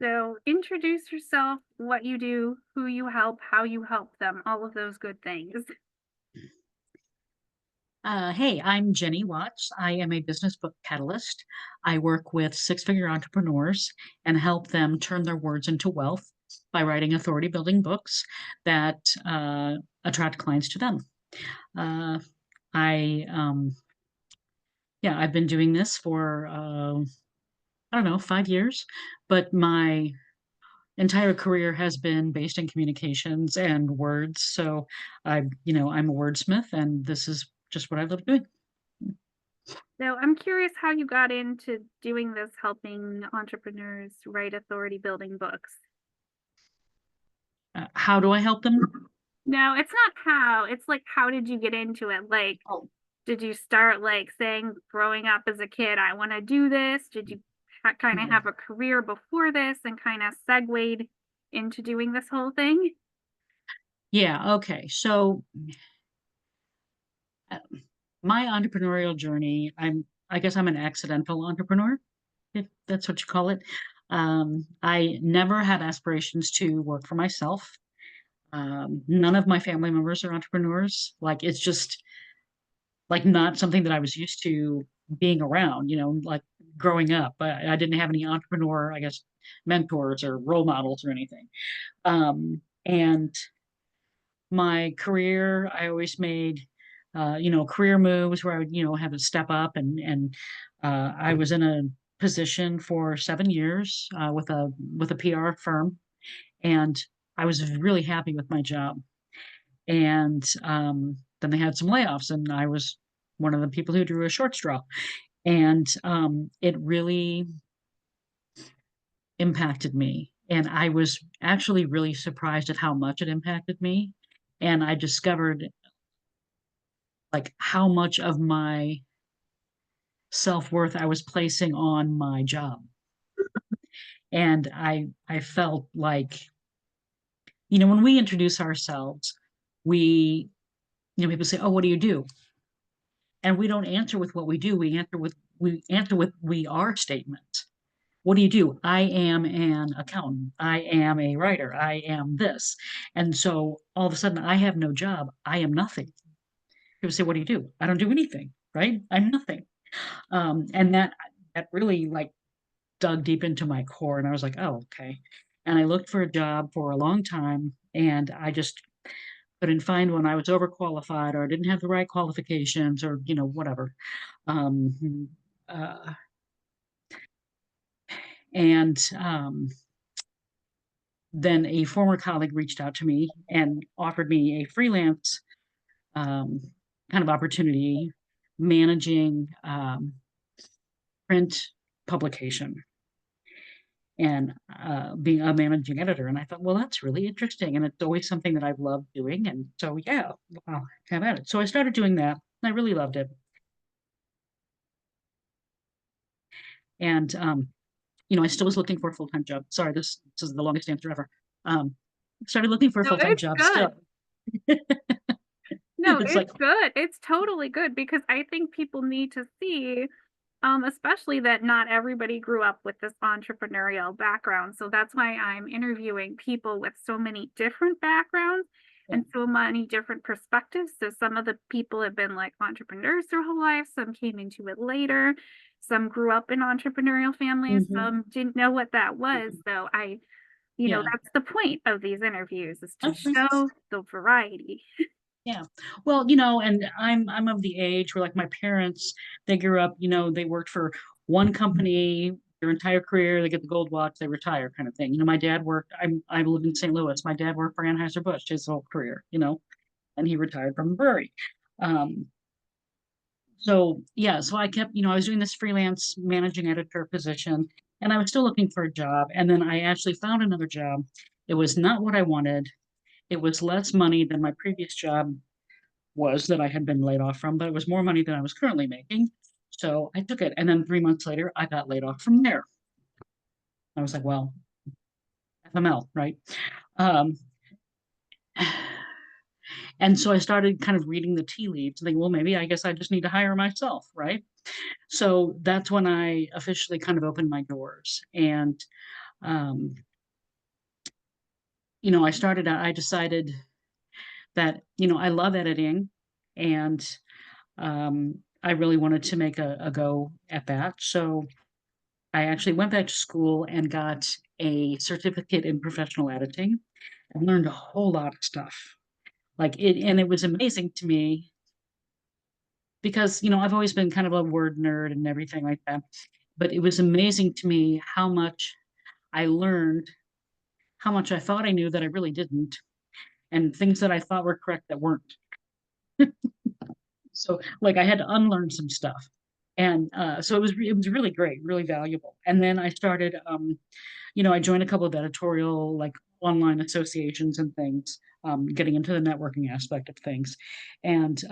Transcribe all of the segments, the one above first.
So introduce yourself, what you do, who you help, how you help them, all of those good things. Hey, I'm Jenny Watz. I am a business book catalyst. I work with six-figure entrepreneurs and help them turn their words into wealth by writing authority building books that attract clients to them. Uh, I, yeah, I've been doing this for, I don't know, 5 years, but my entire career has been based in communications and words. So I'm a wordsmith, and this is just what I love doing. So I'm curious how you got into doing this, helping entrepreneurs write authority building books. How do I help them? No, it's not how, it's like how did you get into it? Like, Oh, did you start like saying growing up as a kid, I want to do this? Did you kind of have mm. a career before this and kind of segued into doing this whole thing? Yeah, okay. So, uh, my entrepreneurial journey, I guess I'm an accidental entrepreneur, if that's what you call it. I never had aspirations to work for myself. None of my family members are entrepreneurs. Like, it's just, like, not something that I was used to being around, like, growing up. I didn't have any entrepreneur, I guess, mentors or role models or anything. And my career, I always made, career moves where I would, have to step up and I was in a position for 7 years, with a PR firm, and I was really happy with my job. And, then they had some layoffs, and I was one of the people who drew a short straw, and, it really impacted me, and I was actually really surprised at how much it impacted me, and I discovered like how much of my self-worth I was placing on my job. And I felt like, when we introduce ourselves, we, people say, "Oh, what do you do?" And we don't answer with what we do. We answer with we are statements. What do you do? I am an accountant. I am a writer. I am this. And so all of a sudden I have no job. I am nothing. People say, "What do you do?" I don't do anything, right? I'm nothing. And that really, like, dug deep into my core, and I was like, "Oh, okay." And I looked for a job for a long time, and I just couldn't find one. I was overqualified, or I didn't have the right qualifications, or, whatever. Um, uh, and then a former colleague reached out to me and offered me a freelance, um, kind of opportunity managing, print publication. And being a managing editor. And I thought, well, that's really interesting. And it's always something that I've loved doing. And so, yeah, I'll have at it. So I started doing that. And I really loved it. And, I still was looking for a full time job. Sorry, this is the longest answer ever. Um, started looking for a No, full time it's job good. still. No, It's it's like, good. It's totally good because I think people need to see, especially that not everybody grew up with this entrepreneurial background. So that's why I'm interviewing people with so many different backgrounds yeah. and so many different perspectives. So some of the people have been like entrepreneurs their whole life, some came into it later, some grew up in entrepreneurial families, Hmm. some didn't know what that was. So Yeah. that's the point of these interviews is to Okay. show the variety. Yeah. Well, and I'm of the age where, like, my parents, they grew up, they worked for one company their entire career, they get the gold watch, they retire, kind of thing. My dad worked, I live in St. Louis. My dad worked for Anheuser-Busch his whole career, and he retired from a brewery. Um, so yeah, so I kept, I was doing this freelance managing editor position, and I was still looking for a job. And then I actually found another job. It was not what I wanted. It was less money than my previous job was that I had been laid off from, but it was more money than I was currently making. So I took it. And then 3 months later, I got laid off from there. I was like, well, FML, right? Um, and so I started kind of reading the tea leaves and thinking, well, maybe I guess I just need to hire myself, right? So that's when I officially kind of opened my doors. And Um, I decided that, I love editing, and I really wanted to make a go at that. So I actually went back to school and got a certificate in professional editing and learned a whole lot of stuff. And it was amazing to me because, I've always been kind of a word nerd and everything like that. But it was amazing to me how much I learned, how much I thought I knew that I really didn't, and things that I thought were correct that weren't. So, like, I had to unlearn some stuff. And so it was really great, really valuable. And then I started, I joined a couple of editorial, like, online associations and things, getting into the networking aspect of things, and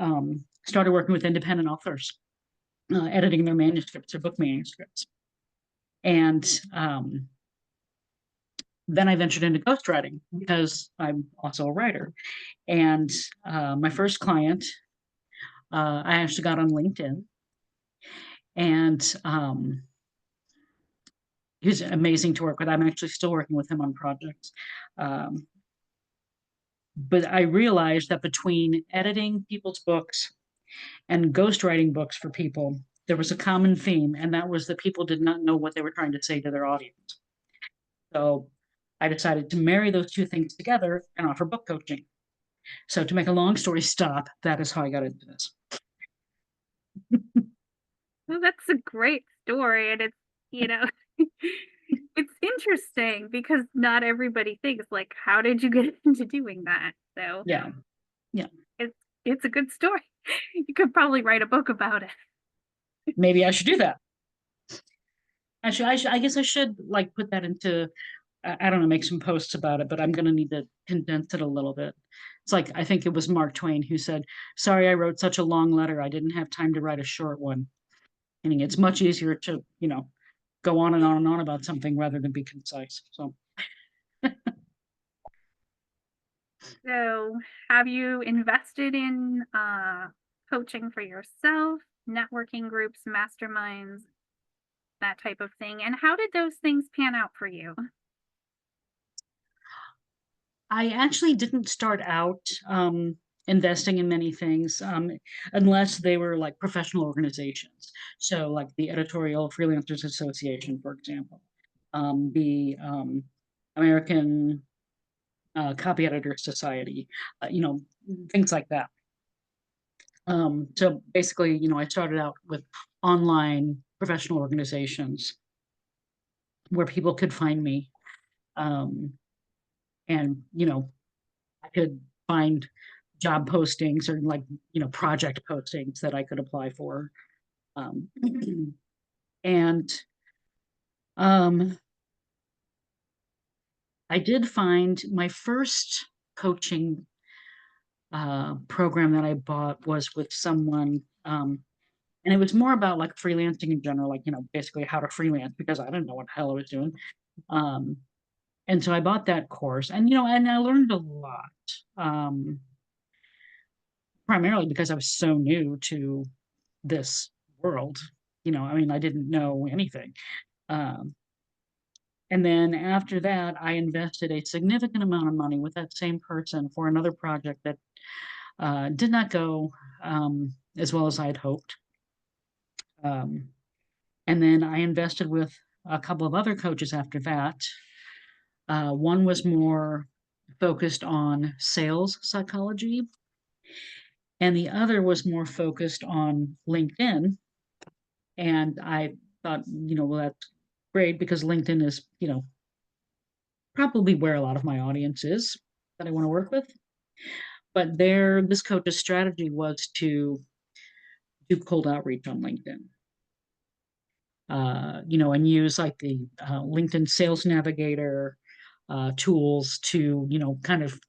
started working with independent authors, editing their manuscripts or book manuscripts. And then I ventured into ghostwriting because I'm also a writer. And my first client, I actually got on LinkedIn, and he was amazing to work with. I'm actually still working with him on projects. Um, but I realized that between editing people's books and ghostwriting books for people, there was a common theme, and that was that people did not know what they were trying to say to their audience. So I decided to marry those two things together and offer book coaching. So to make a long story stop, that is how I got into this. Well, that's a great story, and you know, it's interesting because not everybody thinks like, how did you get into doing that? So Yeah, yeah. it's it's a good story. You could probably write a book about it. Maybe I should do that. I guess I should, like, put that into, I don't know, make some posts about it, but I'm gonna need to condense it a little bit. It's like, I think it was Mark Twain who said, "Sorry, I wrote such a long letter. I didn't have time to write a short one." Meaning it's much easier to, go on and on and on about something rather than be concise. So So, have you invested in coaching for yourself, networking groups, masterminds, that type of thing? And how did those things pan out for you? I actually didn't start out investing in many things, unless they were like professional organizations. So, like the Editorial Freelancers Association, for example, the American Copy Editor Society, you know, things like that. So basically, I started out with online professional organizations where people could find me, um, and I could find job postings or, like, project postings that I could apply for. Um, and um, I did find my first coaching program that I bought was with someone, and it was more about like freelancing in general, like, basically how to freelance because I didn't know what the hell I was doing. Um, and so I bought that course, and I learned a lot. Um, Primarily because I was so new to this world. I mean, I didn't know anything. Um, and then after that, I invested a significant amount of money with that same person for another project that did not go as well as I had hoped. Um, and then I invested with a couple of other coaches after that. One was more focused on sales psychology, and the other was more focused on LinkedIn. And I thought, well, that's great because LinkedIn is, probably where a lot of my audience is that I want to work with. But this coach's strategy was to do cold outreach on LinkedIn, and use like the LinkedIn Sales Navigator tools to, kind of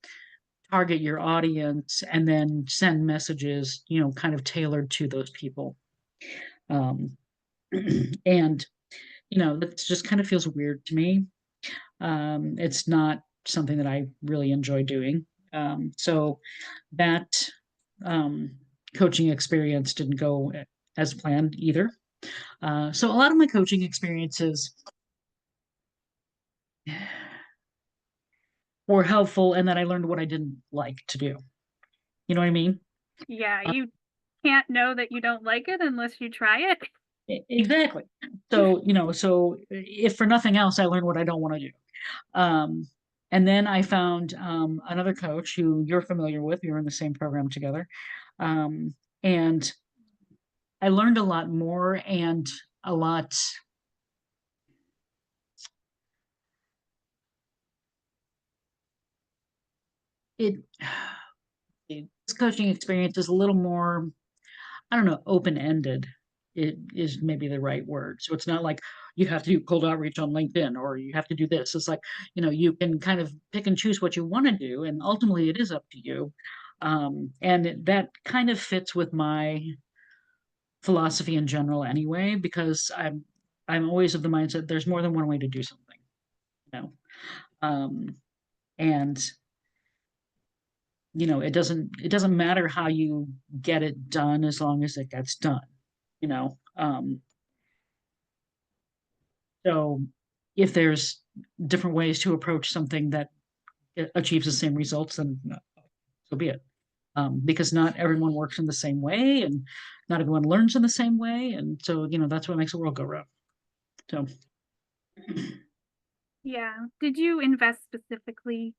target your audience and then send messages, kind of tailored to those people. Um, and, that just kind of feels weird to me. It's not something that I really enjoy doing. So that um, coaching experience didn't go as planned either. So a lot of my coaching experiences were helpful, and that I learned what I didn't like to do. You know what I mean? Yeah, you can't know that you don't like it unless you try it. Exactly. So, so if for nothing else, I learned what I don't want to do. Um, and then I found another coach who you're familiar with. You're in the same program together. Um, and I learned a lot more and a lot. It this coaching experience is a little more, I don't know, open ended. It is maybe the right word. So it's not like you have to do cold outreach on LinkedIn or you have to do this. It's like, you can kind of pick and choose what you want to do, and ultimately it is up to you. That kind of fits with my philosophy in general anyway, because I'm always of the mindset there's more than one way to do something, you know. Um, and it doesn't matter how you get it done as long as it gets done, you know. So if there's different ways to approach something that achieves the same results, then so be it. Because not everyone works in the same way, and not everyone learns in the same way, and so that's what makes the world go round. So Yeah. Did you invest specifically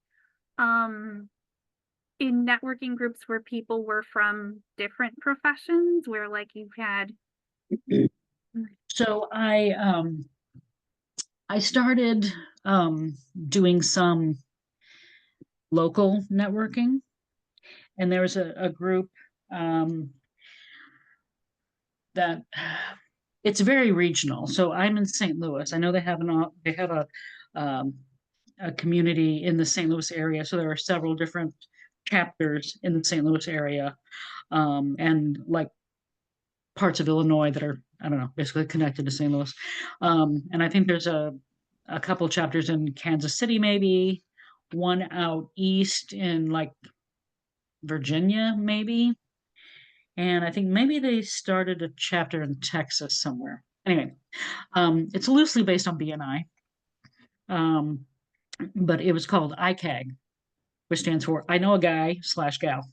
um in networking groups where people were from different professions, where like you've had so I started doing some local networking, and there was a group um, that it's very regional. So I'm in St. Louis. I know they have um, a community in the St. Louis area. So there are several different chapters in the St. Louis area, and like parts of Illinois that are, I don't know, basically connected to St. Louis. And I think there's a couple chapters in Kansas City, maybe one out east in like Virginia, maybe. And I think maybe they started a chapter in Texas somewhere. Anyway, it's loosely based on BNI, um, but it was called ICAG, which stands for I know a guy slash gal.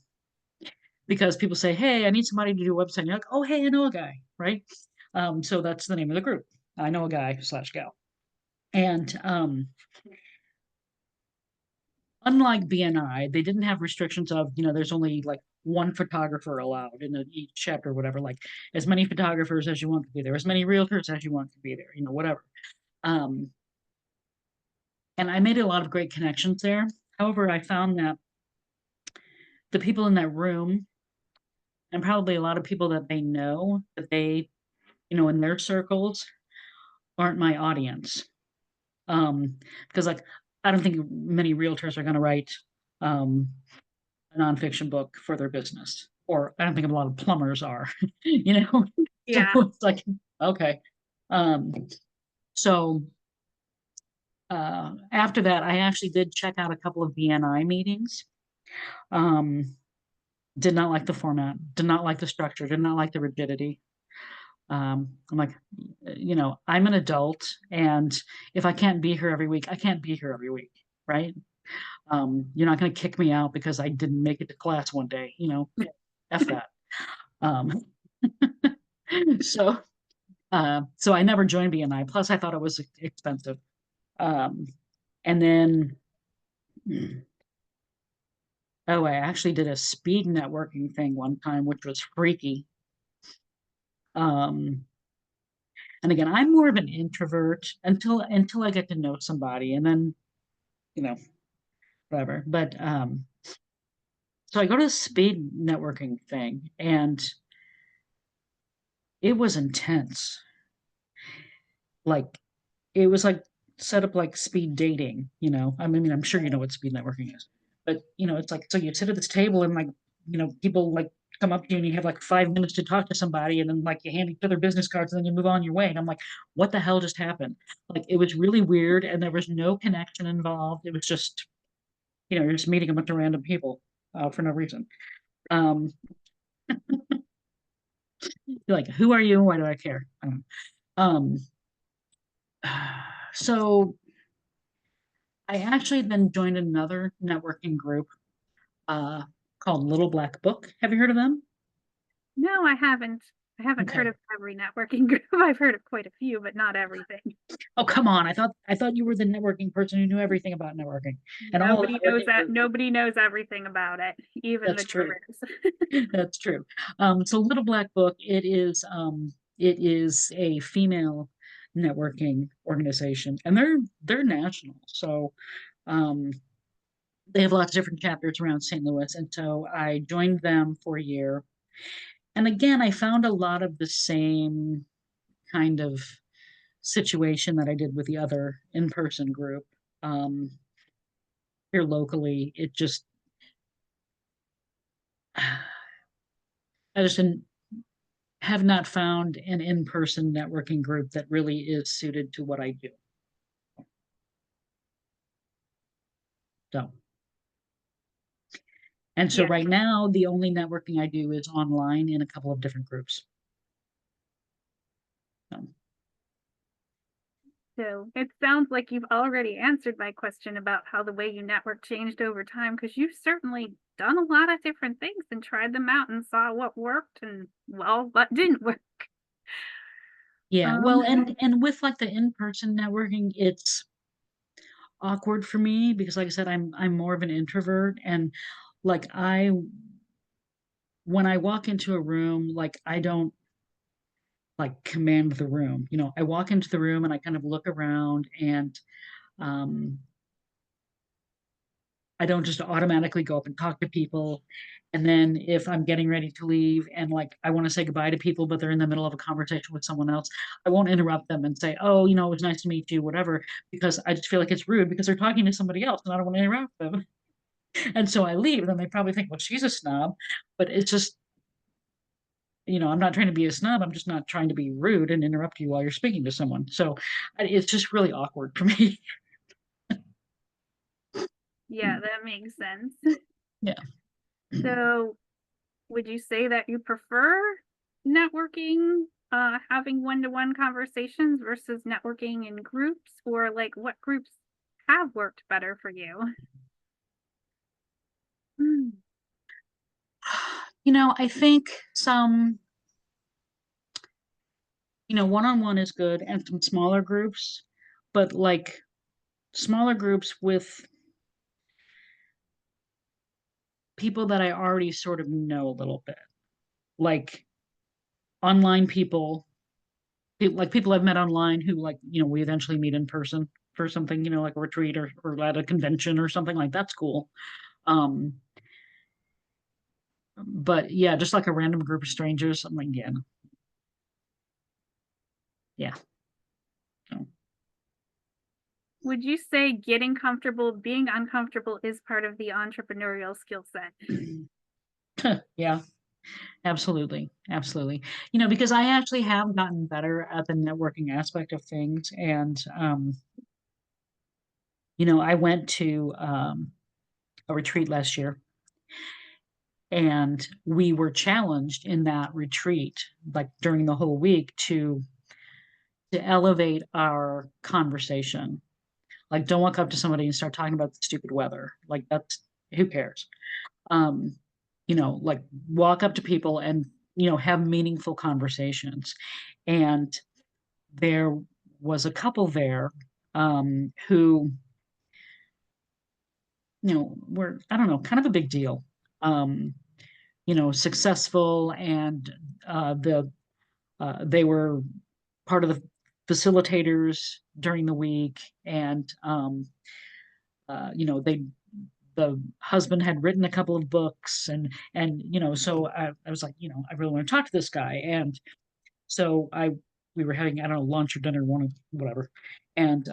Because people say, "Hey, I need somebody to do a website." And you're like, "Oh, hey, I know a guy," right? So that's the name of the group. I know a guy slash gal. And unlike BNI, they didn't have restrictions of, there's only like one photographer allowed in each chapter, or whatever, like as many photographers as you want to be there, as many realtors as you want to be there, whatever. Um, and I made a lot of great connections there. However, I found that the people in that room, and probably a lot of people that they know, that they, in their circles, aren't my audience. Um, because like I don't think many realtors are going to write um, a nonfiction book for their business, or I don't think a lot of plumbers are, you know. So yeah. it's like, okay. Um, so after that, I actually did check out a couple of BNI meetings. Um, did not like the format, did not like the structure, did not like the rigidity. I'm like, I'm an adult, and if I can't be here every week, I can't be here every week, right? You're not going to kick me out because I didn't make it to class one day, F that. Um, so, so I never joined BNI. Plus, I thought it was expensive. Um, and then, oh, I actually did a speed networking thing one time, which was freaky. Um, and again, I'm more of an introvert until I get to know somebody, and then, you know, whatever. But so I go to the speed networking thing, and it was intense. Like it was like set up like speed dating, I mean, I'm sure you know what speed networking is, but it's like, so you sit at this table and like, people like come up to you and you have like 5 minutes to talk to somebody, and then like you hand each other business cards and then you move on your way. And I'm like, what the hell just happened? Like it was really weird, and there was no connection involved. It was just, you're just meeting a bunch of random people for no reason. Um, you're like, who are you? Why do I care? I don't know. Um, so I actually then joined another networking group uh, called Little Black Book. Have you heard of them? No, I haven't. I haven't heard Okay. of every networking group. I've heard of quite a few, but not everything. Oh, come on. I thought you were the networking person who knew everything about networking and all the Nobody knows networking that. groups. Nobody knows everything about it, even the That's true. gurus. That's true. So Little Black Book, it is a female networking organization, and they're national. So um, they have lots of different chapters around St. Louis, and so I joined them for a year. And again, I found a lot of the same kind of situation that I did with the other in-person group. Um, Here locally, it just I just didn't have not found an in-person networking group that really is suited to what I do. So, and so Yeah. right now, the only networking I do is online in a couple of different groups. So, So it sounds like you've already answered my question about how the way you network changed over time, because you've certainly done a lot of different things and tried them out and saw what worked and, well, what didn't work. yeah, Um, well, and with like the in-person networking, it's awkward for me because, like I said, I'm more of an introvert, and like I when I walk into a room, like I don't like command the room. I walk into the room and I kind of look around and um I don't just automatically go up and talk to people. And then if I'm getting ready to leave and like I want to say goodbye to people, but they're in the middle of a conversation with someone else, I won't interrupt them and say, "Oh, it was nice to meet you," whatever, because I just feel like it's rude because they're talking to somebody else and I don't want to interrupt them. And so I leave. And then they probably think, well, she's a snob. But it's just, I'm not trying to be a snob. I'm just not trying to be rude and interrupt you while you're speaking to someone. So it's just really awkward for me. yeah, that makes sense. Yeah. So would you say that you prefer networking, having one-to-one conversations versus networking in groups, or like what groups have worked better for you? Hmm. I think some, one-on-one is good and some smaller groups, but like smaller groups with people that I already sort of know a little bit, like online people, like people I've met online who like, we eventually meet in person for something, like a retreat or at a convention or something like that's cool. Um, but yeah, just like a random group of strangers, I'm like, yeah, no, yeah. So. Would you say getting comfortable, being uncomfortable is part of the entrepreneurial skill set? Yeah, absolutely. Absolutely. Because I actually have gotten better at the networking aspect of things. And, I went to a retreat last year and we were challenged in that retreat, like during the whole week to elevate our conversation. Like, don't walk up to somebody and start talking about the stupid weather. Like, that's who cares? Um, like walk up to people and, have meaningful conversations. And there was a couple there who, were, I don't know, kind of a big deal. Um, Successful and they were part of the facilitators during the week and they the husband had written a couple of books and so I was like I really want to talk to this guy and so we were having I don't know lunch or dinner one of whatever and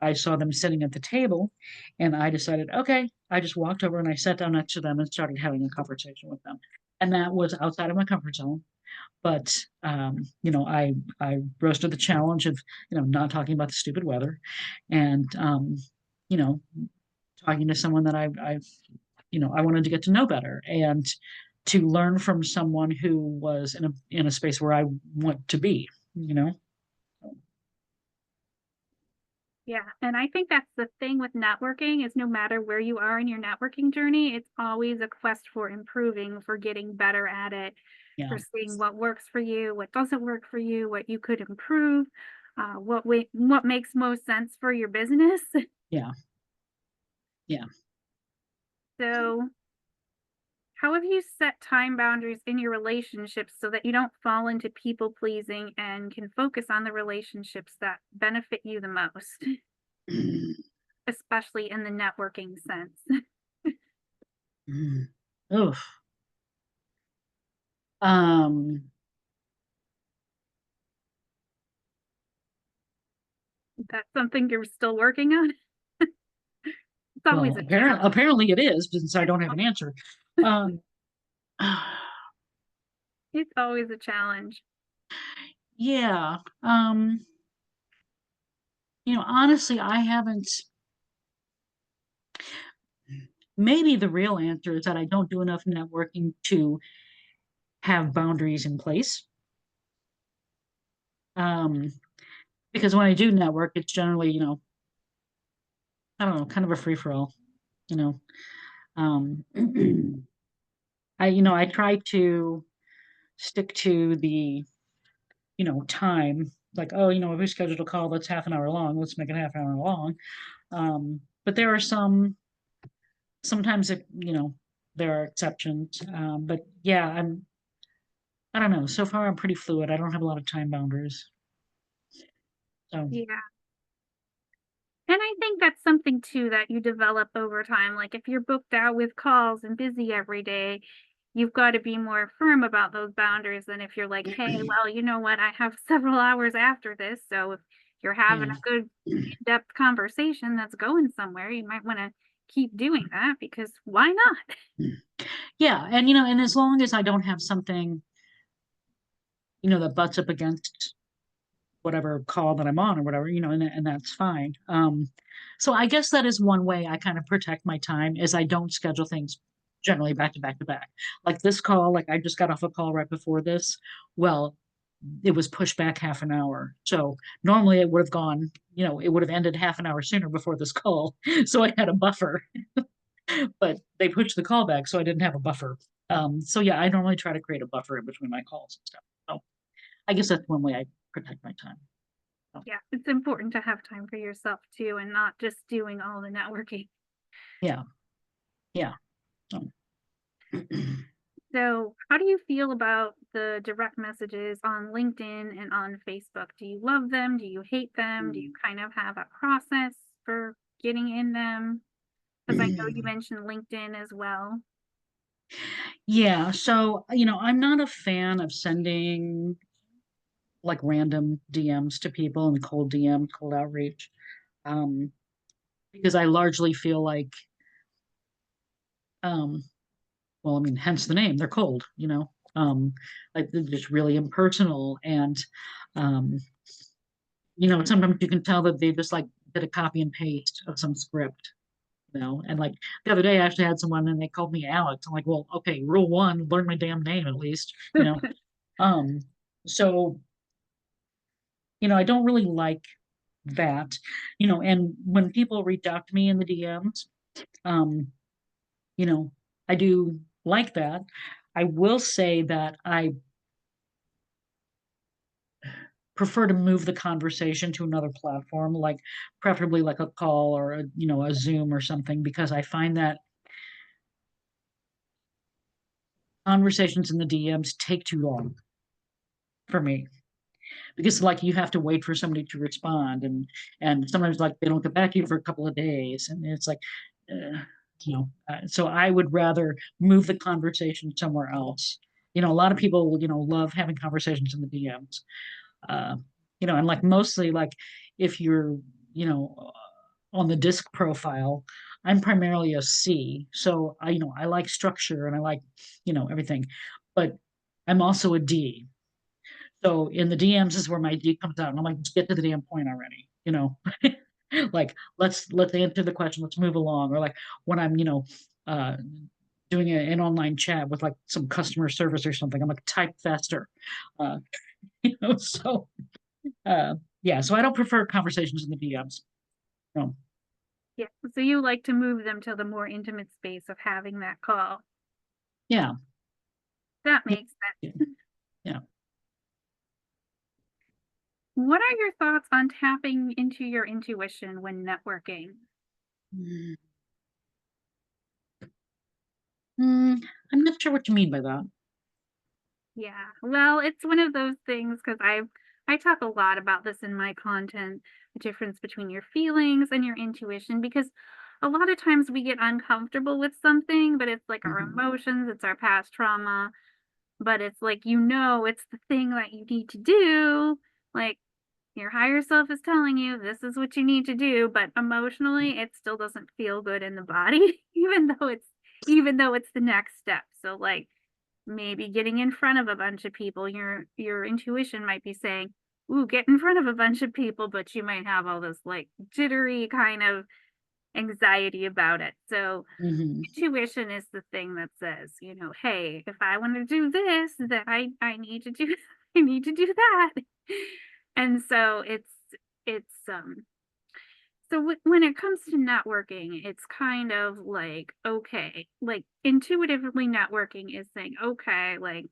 I saw them sitting at the table and I decided okay I just walked over and I sat down next to them and started having a conversation with them and that was outside of my comfort zone but I rose to the challenge of not talking about the stupid weather and you know talking to someone that I wanted to get to know better and to learn from someone who was in a space where I want to be, you know. Yeah, and I think that's the thing with networking is no matter where you are in your networking journey, it's always a quest for improving, for getting better at it, Yeah, for seeing what works for you, what doesn't work for you, what you could improve, what makes most sense for your business. yeah, yeah. So, how have you set time boundaries in your relationships so that you don't fall into people pleasing and can focus on the relationships that benefit you the most, especially in the networking sense? Oof. Um, That's something you're still working on? It's always well, a challenge. apparently it is, since I don't have an answer. Um, It's always a challenge. yeah. Honestly, I haven't. Maybe the real answer is that I don't do enough networking to have boundaries in place. Um, because when I do network, it's generally, I don't know, kind of a free for all, you know. Um, I try to stick to the, time. Like, oh, if we scheduled a call that's half an hour long, let's make it half an hour long. But there are sometimes there are exceptions. But yeah, I don't know. So far, I'm pretty fluid. I don't have a lot of time boundaries. So Yeah. And I think that's something too that you develop over time. Like if you're booked out with calls and busy every day, you've got to be more firm about those boundaries than if you're like, hey, well, you know what? I have several hours after this. So if you're having yeah. a good in-depth conversation that's going somewhere, you might want to keep doing that because why not? Yeah, and and as long as I don't have something, that butts up against whatever call that I'm on or whatever, and that's fine. So I guess that is one way I kind of protect my time is I don't schedule things generally back to back to back. Like this call, like I just got off a call right before this. Well, it was pushed back half an hour. So normally it would have gone, it would have ended half an hour sooner before this call. So I had a buffer, but they pushed the call back, so I didn't have a buffer. So yeah, I normally try to create a buffer in between my calls and stuff. So I guess that's one way I protect my time. So, Yeah, it's important to have time for yourself too and not just doing all the networking. yeah, yeah. So, So, how do you feel about the direct messages on LinkedIn and on Facebook? Do you love them? Do you hate them? Do you kind of have a process for getting in them? Because I know you mentioned LinkedIn as well. yeah. So, I'm not a fan of sending like random DMs to people and cold DM, cold outreach, um, because I largely feel like, um, well, I mean, hence the name, they're cold, like they're just really impersonal. And, um, sometimes you can tell that they just like did a copy and paste of some script, and like the other day I actually had someone and they called me Alex. I'm like, well, okay, rule one, learn my damn name at least. Um, so, I don't really like that, and when people reach out to me in the DMs, um, you know, I do like that. I will say that I prefer to move the conversation to another platform, like preferably like a call or a Zoom or something, because I find that conversations in the DMs take too long for me because like you have to wait for somebody to respond and sometimes like they don't get back to you for a couple of days and it's like so I would rather move the conversation somewhere else. A lot of people love having conversations in the DMs, uh, and like mostly like if you're you know on the disc profile, I'm primarily a C, so I like structure and I like everything, but I'm also a D. So in the DMs is where my D comes out, and I'm like, just get to the damn point already. Like let's answer the question, let's move along. Or like when I'm uh, doing an online chat with like some customer service or something, I'm like type faster. Uh, so uh, yeah, so I don't prefer conversations in the DMs. So, Yeah. So you like to move them to the more intimate space of having that call. yeah. That Yeah. makes Yeah. sense. Yeah. What are your thoughts on tapping into your intuition when networking? Mm, mm, I'm not sure what you mean by that. Yeah. Well, it's one of those things because I talk a lot about this in my content, the difference between your feelings and your intuition, because a lot of times we get uncomfortable with something, but it's like our Mhm. emotions, it's our past trauma, but it's like it's the thing that you need to do. Like your higher self is telling you this is what you need to do, but emotionally it still doesn't feel good in the body, even though it's the next step. So like maybe getting in front of a bunch of people, your intuition might be saying, "Ooh, get in front of a bunch of people," but you might have all this like jittery kind of anxiety about it. So Mhm. intuition is the thing that says, "Hey, if I want to do this, then I need to do I need to do that." And so it's so when it comes to networking, it's kind of like, okay, like intuitively networking is saying, okay, like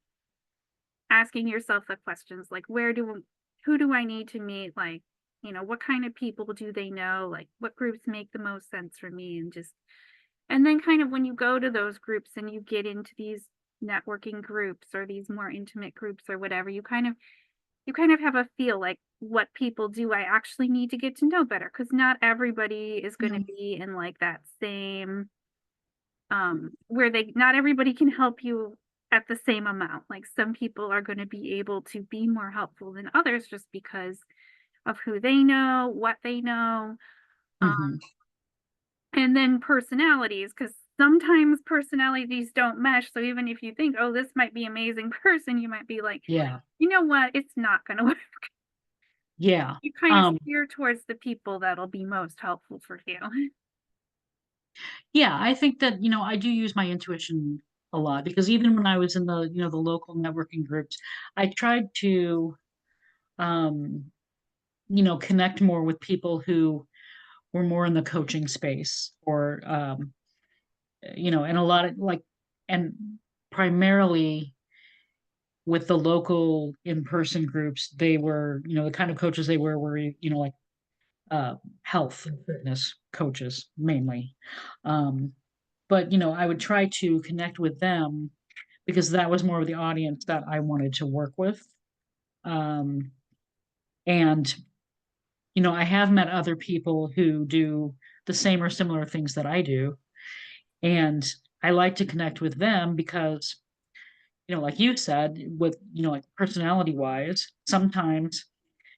asking yourself the questions like who do I need to meet? Like, what kind of people do they know? Like what groups make the most sense for me? And then kind of when you go to those groups and you get into these networking groups or these more intimate groups or whatever, you kind of have a feel like what people do I actually need to get to know better because not everybody is going to Mhm. be in like that same where they not everybody can help you at the same amount. Like some people are going to be able to be more helpful than others just because of who they know, what they know, um, Mhm. and then personalities because sometimes personalities don't mesh. So even if you think, oh, this might be amazing person, you might be like, Yeah. you know what, it's not going to work. Yeah. You kind of Um, steer towards the people that'll be most helpful for you. yeah, I think that, I do use my intuition a lot because even when I was in the local networking groups, I tried to, um, connect more with people who were more in the coaching space or, and a lot of like, and primarily with the local in-person groups, they were, the kind of coaches they were, like, uh, health and fitness coaches mainly. Um, but, I would try to connect with them because that was more of the audience that I wanted to work with. Um, and, I have met other people who do the same or similar things that I do. And I like to connect with them because, like you said, with, like personality wise, sometimes,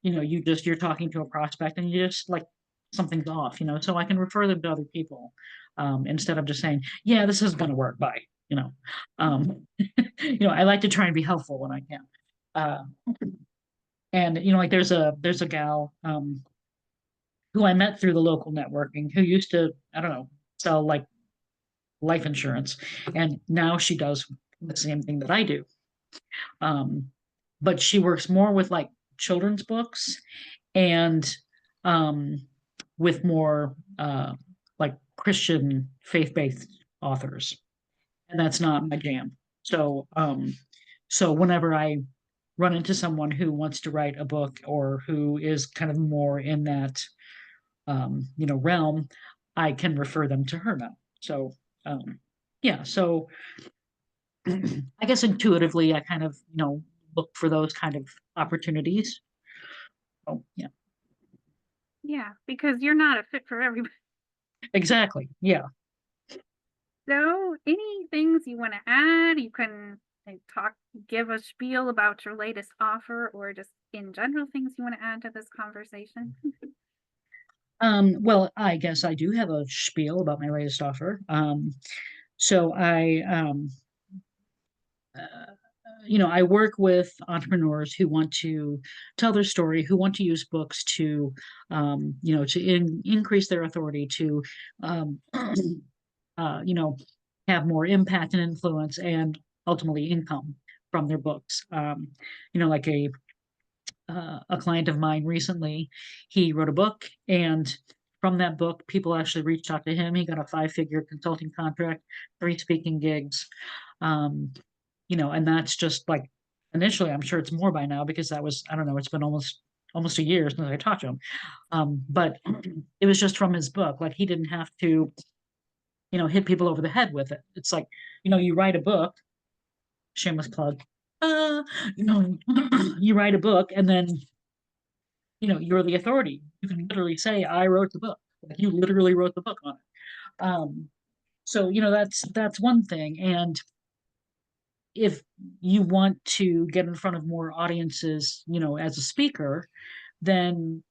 you're talking to a prospect and you just like something's off, so I can refer them to other people instead of just saying, yeah, this is going to work. Bye. Um, I like to try and be helpful when I can. Uh, and like there's a gal who I met through the local networking who used to, I don't know, sell like life insurance, and now she does the same thing that I do. Um, but she works more with like children's books and um, with more like Christian faith-based authors, and that's not my jam. So whenever I run into someone who wants to write a book or who is kind of more in that realm, I can refer them to her now. So yeah, so I guess intuitively, I kind of look for those kind of opportunities. Oh yeah, Yeah, because you're not a fit for everybody. exactly. Yeah. So, any things you want to add? You can give a spiel about your latest offer, or just in general things you want to add to this conversation. Well, I guess I do have a spiel about my latest offer. So I work with entrepreneurs who want to tell their story, who want to use books to, increase their authority, to, um, uh, you know, have more impact and influence, and ultimately income from their books. Like a client of mine recently, he wrote a book, and from that book, people actually reached out to him. He got a 5-figure consulting contract, 3 speaking gigs. Um, and that's just like initially, I'm sure it's more by now because that was, I don't know, it's been almost a year since I talked to him. But it was just from his book. Like he didn't have to, hit people over the head with it. It's like, you write a book, shameless plug. Uh, you know, you write a book and then, you're the authority. You can literally say, I wrote the book. Like you literally wrote the book on it. So, that's one thing. And if you want to get in front of more audiences, as a speaker, then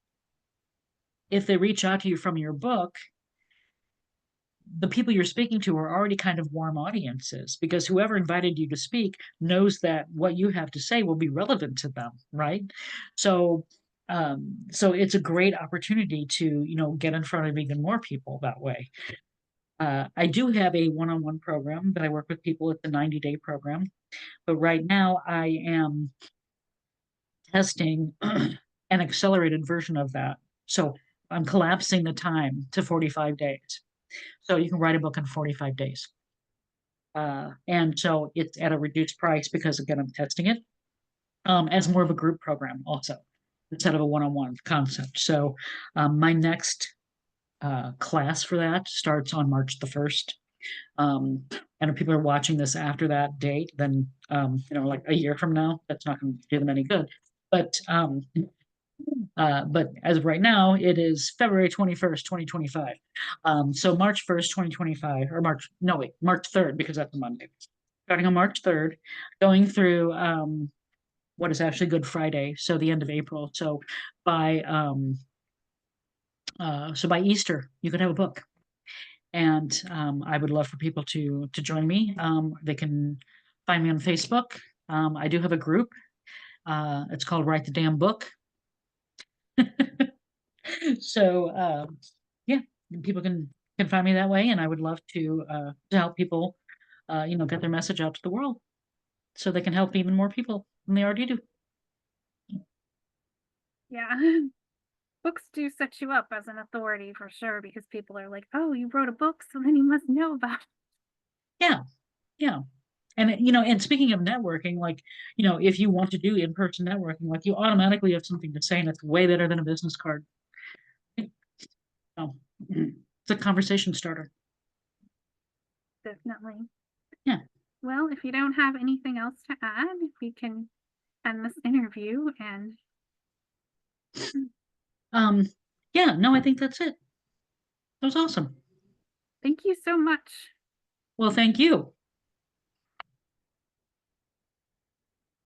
if they reach out to you from your book, the people you're speaking to are already kind of warm audiences because whoever invited you to speak knows that what you have to say will be relevant to them, right? So, so it's a great opportunity to, get in front of even more people that way. I do have a one-on-one program that I work with people. It's a 90-day program, but right now I am testing an accelerated version of that. So I'm collapsing the time to 45 days. So you can write a book in 45 days. And so it's at a reduced price because again, I'm testing it as more of a group program also instead of a one-on-one concept. So my next class for that starts on March the 1st. And if people are watching this after that date, then, like a year from now, that's not going to do them any good. But as of right now, it is February 21st, 2025. So March 1st, 2025, or March 3rd, because that's a Monday. Starting on March 3rd, going through what is actually Good Friday, so the end of April. By so by Easter, you could have a book. And I would love for people to join me. They can find me on Facebook. I do have a group. It's called Write the Damn Book. So yeah, people can find me that way, and I would love to help people, get their message out to the world, so they can help even more people than they already do. Yeah. Books do set you up as an authority for sure because people are like, "Oh, you wrote a book, so then you must know about it." Yeah, yeah. And and speaking of networking, like, if you want to do in-person networking, like you automatically have something to say, and it's way better than a business card. So, it's a conversation starter. Definitely. Yeah. Well, if you don't have anything else to add, we can end this interview and Um, yeah, no, I think that's it. That was awesome. thank you so much. Well, thank you.